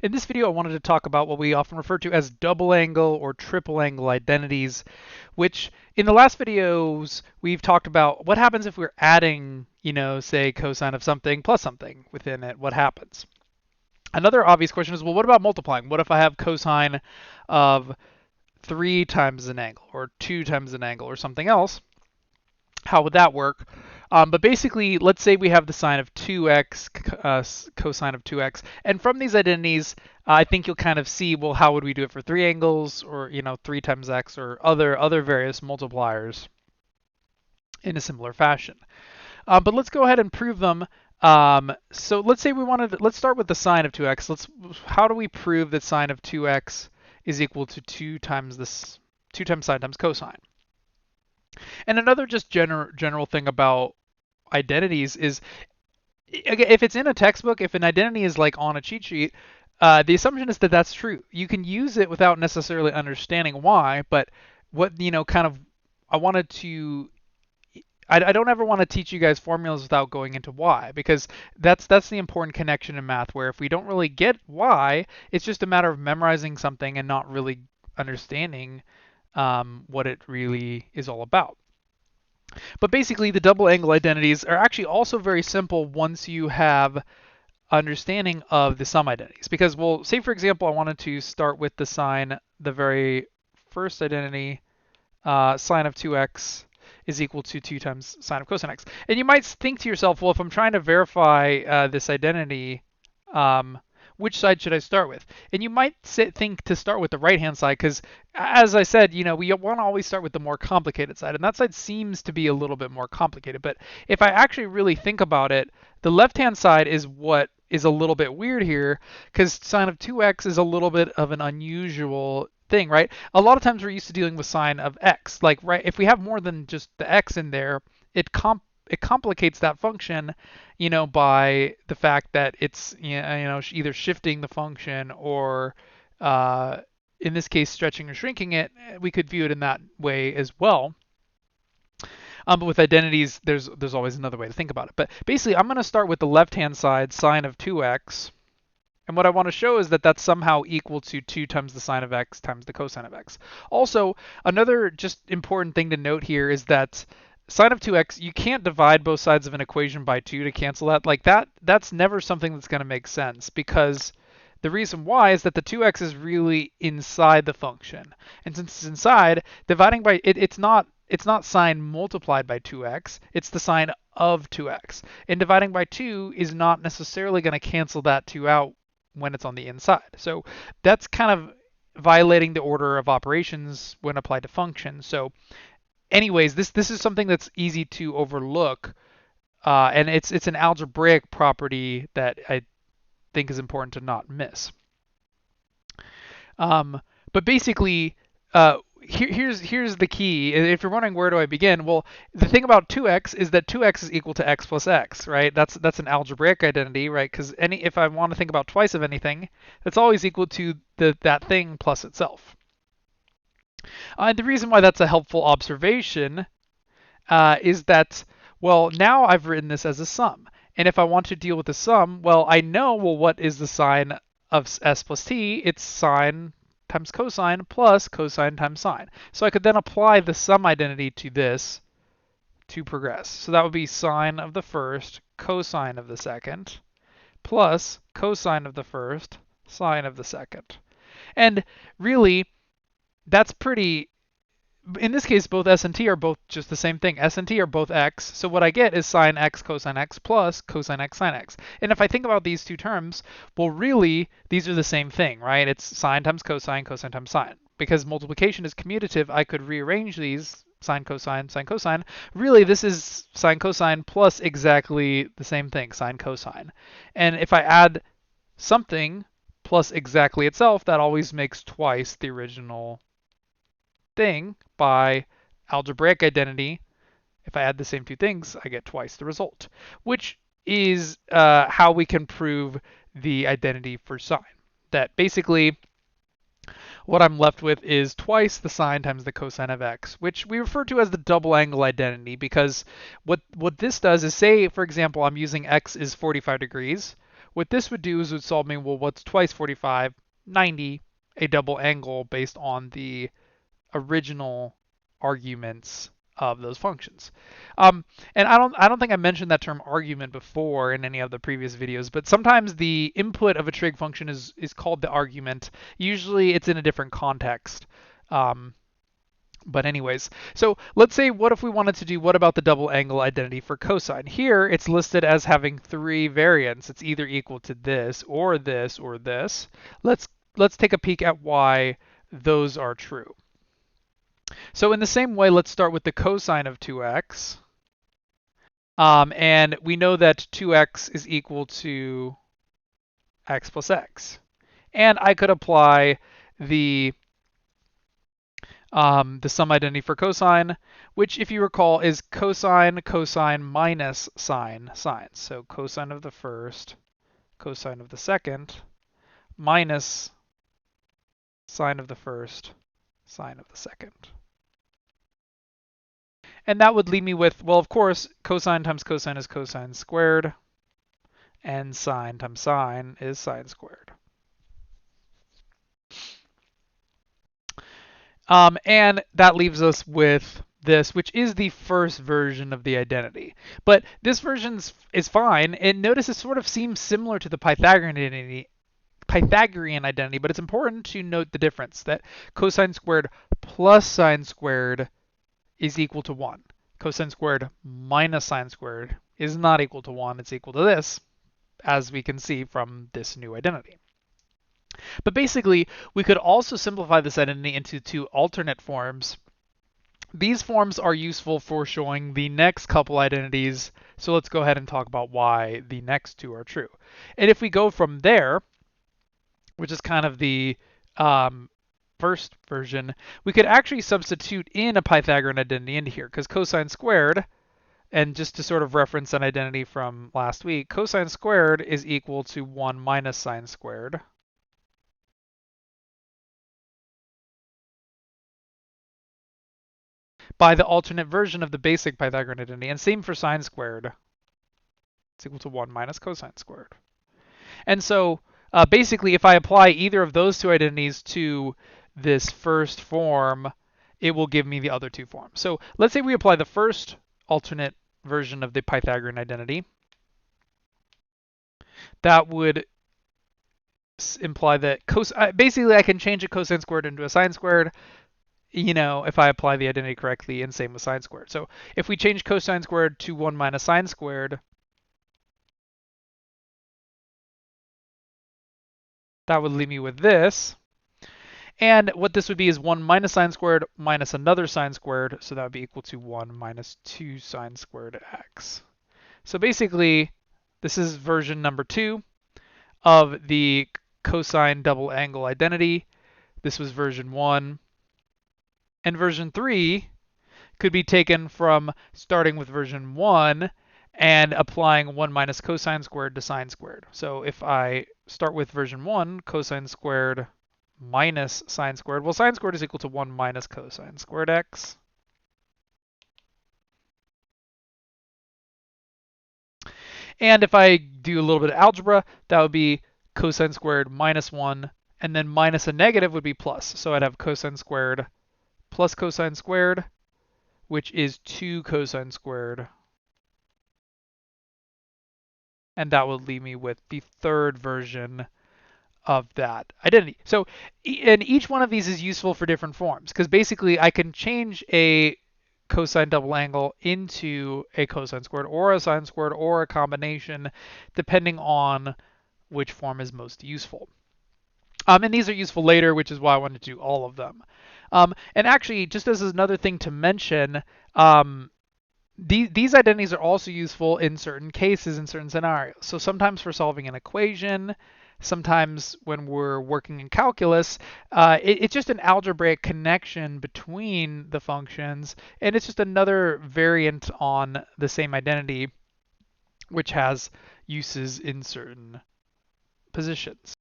In this video, I wanted to talk about what we often refer to as double angle or triple angle identities, which in the last videos, we've talked about what happens if we're adding, say cosine of something plus something within it, what happens? Another obvious question is, well, what about multiplying? What if I have cosine of 3 times an angle or 2 times an angle or something else? How would that work? But basically, let's say we have the sine of 2x, cosine of 2x, and from these identities, I think you'll kind of see, well, how would we do it for three angles, or 3 times x, or other various multipliers in a similar fashion. But let's go ahead and prove them. So let's say let's start with the sine of 2x. How do we prove that sine of 2x is equal to 2 times sine times cosine? And another just general thing about identities is, again, if it's in a textbook, if an identity is like on a cheat sheet, the assumption is that that's true. You can use it without necessarily understanding why, but I wanted to. I don't ever want to teach you guys formulas without going into why, because that's the important connection in math, where if we don't really get why, it's just a matter of memorizing something and not really understanding what it really is all about. But basically, the double angle identities are actually also very simple once you have understanding of the sum identities. Because, well, say for example, I wanted to start with the very first identity, sine of 2x is equal to 2 times sine of cosine x. And you might think to yourself, well, if I'm trying to verify this identity, which side should I start with? And you might think to start with the right-hand side because, as I said, we want to always start with the more complicated side, and that side seems to be a little bit more complicated. But if I actually really think about it, the left-hand side is what is a little bit weird here, because sine of 2x is a little bit of an unusual thing, right? A lot of times we're used to dealing with sine of x. Like, right, if we have more than just the x in there, it complicates that function, by the fact that it's either shifting the function or in this case stretching or shrinking it. We could view it in that way as well. But with identities, there's always another way to think about it. But basically, I'm going to start with the left-hand side, sine of 2x. And what I want to show is that that's somehow equal to 2 times the sine of x times the cosine of x. Also, another just important thing to note here is that sine of 2x, you can't divide both sides of an equation by 2 to cancel that. Like that's never something that's going to make sense, because the reason why is that the 2x is really inside the function. And since it's inside, dividing by it's not sine multiplied by 2x, it's the sine of 2x. And dividing by 2 is not necessarily going to cancel that 2 out when it's on the inside. So that's kind of violating the order of operations when applied to functions. So anyways, this is something that's easy to overlook, and it's an algebraic property that I think is important to not miss. But basically, here's the key. If you're wondering where do I begin, well, the thing about 2x is that 2x is equal to x plus x, right? That's an algebraic identity, right? Because if I want to think about twice of anything, that's always equal to that thing plus itself. And the reason why that's a helpful observation is that, well, now I've written this as a sum. And if I want to deal with the sum, well, I know, well, what is the sine of s plus t? It's sine times cosine plus cosine times sine. So I could then apply the sum identity to this to progress. So that would be sine of the first, cosine of the second, plus cosine of the first, sine of the second. And really, that's pretty, in this case, both s and t are both just the same thing. S and t are both x, so what I get is sine x cosine x plus cosine x sine x. And if I think about these two terms, well, really, these are the same thing, right? It's sine times cosine, cosine times sine. Because multiplication is commutative, I could rearrange these, sine cosine, sine cosine. Really, this is sine cosine plus exactly the same thing, sine cosine. And if I add something plus exactly itself, that always makes twice the original thing by algebraic identity. If I add the same two things, I get twice the result, which is how we can prove the identity for sine. That basically what I'm left with is twice the sine times the cosine of x, which we refer to as the double angle identity, because what this does is, say, for example, I'm using x is 45 degrees. what this would do is it would solve me, well, what's twice 45? 90, a double angle based on the original arguments of those functions. And I don't think I mentioned that term argument before in any of the previous videos, but sometimes the input of a trig function is called the argument. Usually it's in a different context. But anyways, so let's say what if we wanted to do what about the double angle identity for cosine? Here it's listed as having three variants. It's either equal to this or this or this. Let's take a peek at why those are true. So in the same way, let's start with the cosine of 2x. And we know that 2x is equal to x plus x. And I could apply the sum identity for cosine, which if you recall is cosine minus sine. So cosine of the first, cosine of the second, minus sine of the first, sine of the second. And that would leave me with, well, of course, cosine times cosine is cosine squared, and sine times sine is sine squared. And that leaves us with this, which is the first version of the identity. But this version is fine, and notice it sort of seems similar to the Pythagorean identity, but it's important to note the difference, that cosine squared plus sine squared is equal to 1. Cosine squared minus sine squared is not equal to 1, it's equal to this, as we can see from this new identity. But basically, we could also simplify this identity into two alternate forms. These forms are useful for showing the next couple identities, so let's go ahead and talk about why the next two are true. And if we go from there, which is kind of the first version, we could actually substitute in a Pythagorean identity into here, because cosine squared, and just to sort of reference an identity from last week, cosine squared is equal to 1 minus sine squared. By the alternate version of the basic Pythagorean identity, and same for sine squared. It's equal to 1 minus cosine squared. And so basically, if I apply either of those two identities to this first form, it will give me the other two forms. So let's say we apply the first alternate version of the Pythagorean identity. That would imply that basically I can change a cosine squared into a sine squared, if I apply the identity correctly, and same with sine squared. So if we change cosine squared to 1 minus sine squared, that would leave me with this. And what this would be is 1 minus sine squared minus another sine squared, so that would be equal to 1 minus 2 sine squared x. So basically, this is version number 2 of the cosine double angle identity. This was version 1. And version 3 could be taken from starting with version 1 and applying 1 minus cosine squared to sine squared. So if I start with version 1, cosine squared minus sine squared, well, sine squared is equal to 1 minus cosine squared x. And if I do a little bit of algebra, that would be cosine squared minus 1, and then minus a negative would be plus. So I'd have cosine squared plus cosine squared, which is 2 cosine squared. And that will leave me with the third version of that identity. So, and each one of these is useful for different forms, because basically I can change a cosine double angle into a cosine squared or a sine squared or a combination, depending on which form is most useful. And these are useful later, which is why I wanted to do all of them. And actually, just as another thing to mention, these identities are also useful in certain cases, in certain scenarios. So sometimes for solving an equation, sometimes when we're working in calculus, it's just an algebraic connection between the functions, and it's just another variant on the same identity, which has uses in certain positions.